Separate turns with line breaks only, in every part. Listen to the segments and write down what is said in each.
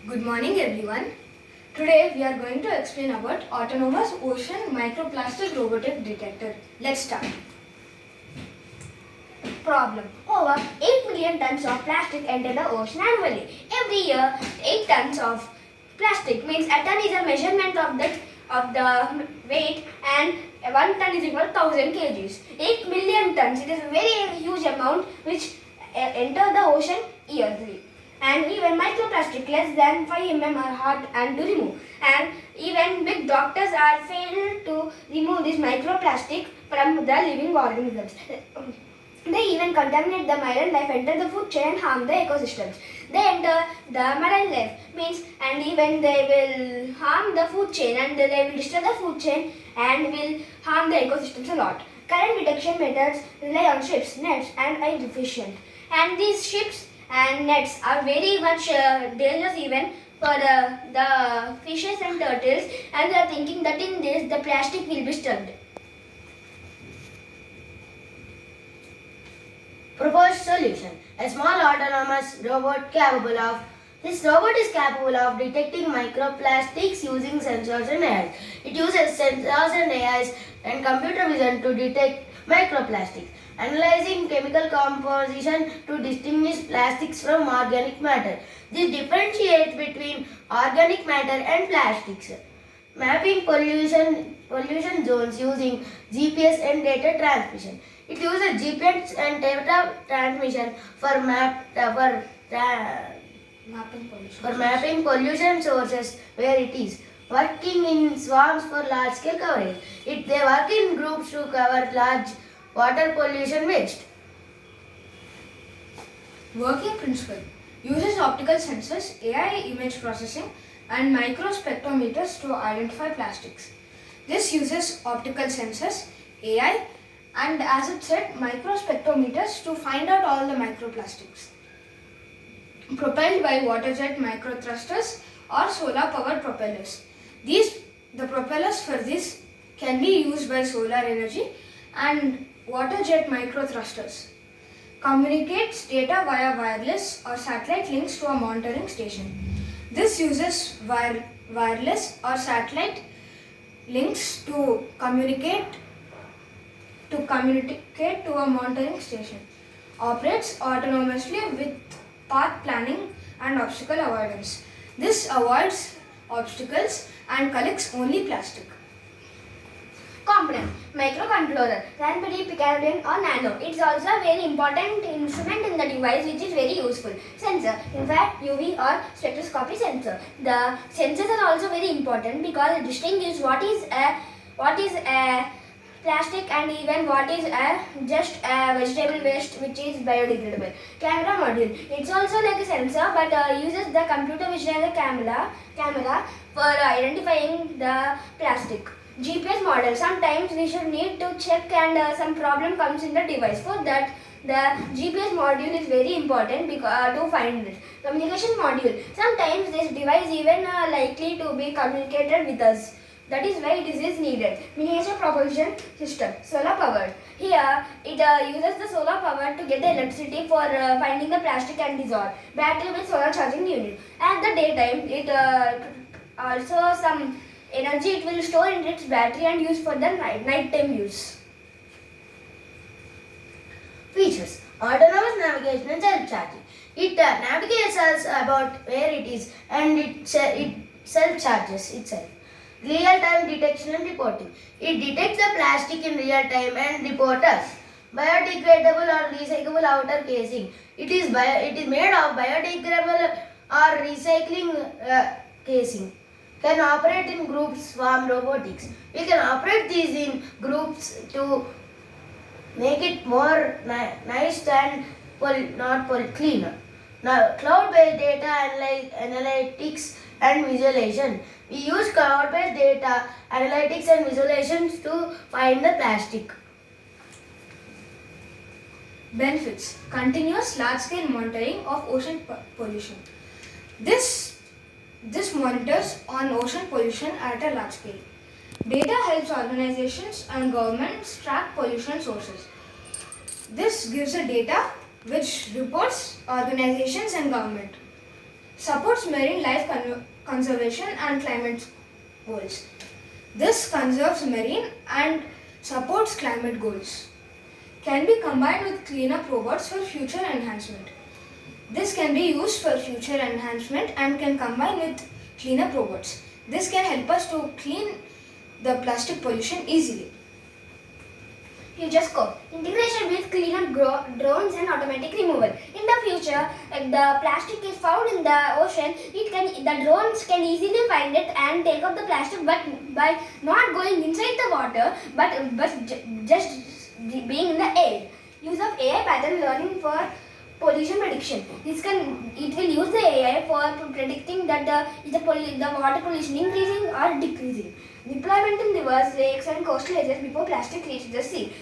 Good morning everyone. Today we are going to explain about autonomous ocean microplastic robotic detector. Let's start.
Problem. Over 8 million tons of plastic enter the ocean annually. Every year, 8 tons of plastic means a ton is a measurement of the weight and 1 ton is equal to 1000 kgs. 8 million tons, it is a very huge amount which enter the ocean yearly. And even microplastic less than 5 mm are hard and to remove. And even big doctors are failed to remove this microplastic from the living organisms. They even contaminate the marine life, enter the food chain and harm the ecosystems. They enter the marine life means and even they will harm the food chain and they will disturb the food chain and will harm the ecosystems a lot. Current detection methods rely on ships, nets and are efficient. And these ships and nets are very much dangerous even for the fishes and turtles, and they are thinking that in this the plastic will be disturbed.
Proposed solution. A small autonomous robot This robot is capable of detecting microplastics using sensors and AIs. It uses sensors and AIs and computer vision to detect microplastics, analyzing chemical composition to distinguish plastics from organic matter. This differentiates between organic matter and plastics. Mapping pollution zones using GPS and data transmission. It uses GPS and data transmission for mapping pollution sources where it is. Working in swarms for large scale coverage. They work in groups to cover large water pollution waste.
Working principle uses optical sensors, AI image processing and microspectrometers to identify plastics. This uses optical sensors, AI and as it said microspectrometers to find out all the microplastics. Propelled by water jet microthrusters or solar powered propellers. The propellers for this can be used by solar energy and water jet microthrusters. Communicates data via wireless or satellite links to a monitoring station. This uses wireless or satellite links to communicate to a monitoring station. Operates autonomously with path planning and obstacle avoidance. This avoids obstacles and collects only plastic.
Component. Microcontroller, Raspberry Pi or Nano. It's also a very important instrument in the device which is very useful. Sensor. In fact, UV or spectroscopy sensor. The sensors are also very important because it distinguishes what is a plastic and even what is just a vegetable waste which is biodegradable. Camera module. It's also like a sensor but uses the computer vision as a camera for identifying the plastic. GPS model. Sometimes we should need to check and some problem comes in the device. For that, the GPS module is very important to find it. Communication module. Sometimes this device even likely to be communicated with us. That is why it is needed. Miniature propulsion system. Solar powered. Here, it uses the solar power to get the electricity for finding the plastic and dissolve. Battery with solar charging unit. At the daytime, it also some energy it will store in its battery and use for the nighttime use.
Features. Autonomous navigation and self-charging. It navigates us about where it is and it self-charges itself. Real-time detection and reporting. It detects the plastic in real time and reports us. Biodegradable or recyclable outer casing. It is made of biodegradable or recycling casing. Can operate in groups, swarm robotics. We can operate these in groups to make it more nice and cleaner. Now, cloud-based data analytics and visualization. We use cloud-based data analytics and visualizations to find the plastic.
Benefits. Continuous large-scale monitoring of ocean pollution. This monitors on ocean pollution at a large scale. Data helps organizations and governments track pollution sources. This gives a data which reports organizations and government. supports marine life conservation and climate goals. This conserves marine and supports climate goals. Can be combined with cleanup robots for future enhancement. This can be used for future enhancement and can combine with cleanup robots. This can help us to clean the plastic pollution easily.
Future scope. Integration with cleanup drones and automatic removal. In the future, if the plastic is found in the ocean, the drones can easily find it and take out the plastic, but by not going inside the water, just being in the air. Use of AI pattern learning for pollution prediction. It will use the AI for predicting that the water pollution increasing or decreasing. Deployment in rivers, lakes and coastal areas before plastic reaches the sea.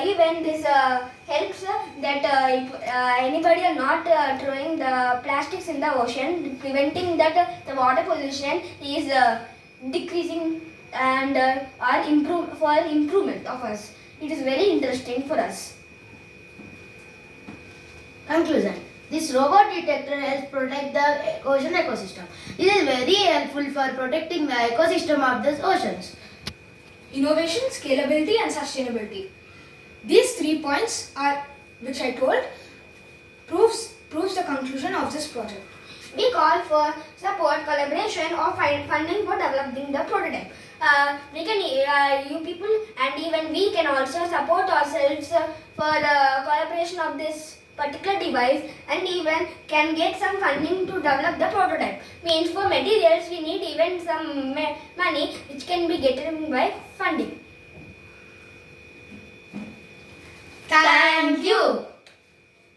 Even this helps that if anybody are not throwing the plastics in the ocean, preventing that the water pollution is decreasing and for improvement of us. It is very interesting for us.
Conclusion. This robot detector helps protect the ocean ecosystem. It is very helpful for protecting the ecosystem of the oceans.
Innovation, scalability and sustainability. These 3 points which I told proves the conclusion of this project.
We call for support, collaboration or funding for developing the prototype. You people and even we can also support ourselves for the collaboration of this particular device and even can get some funding to develop the prototype. Means for materials we need even some money which can be getting by funding.
Thank you.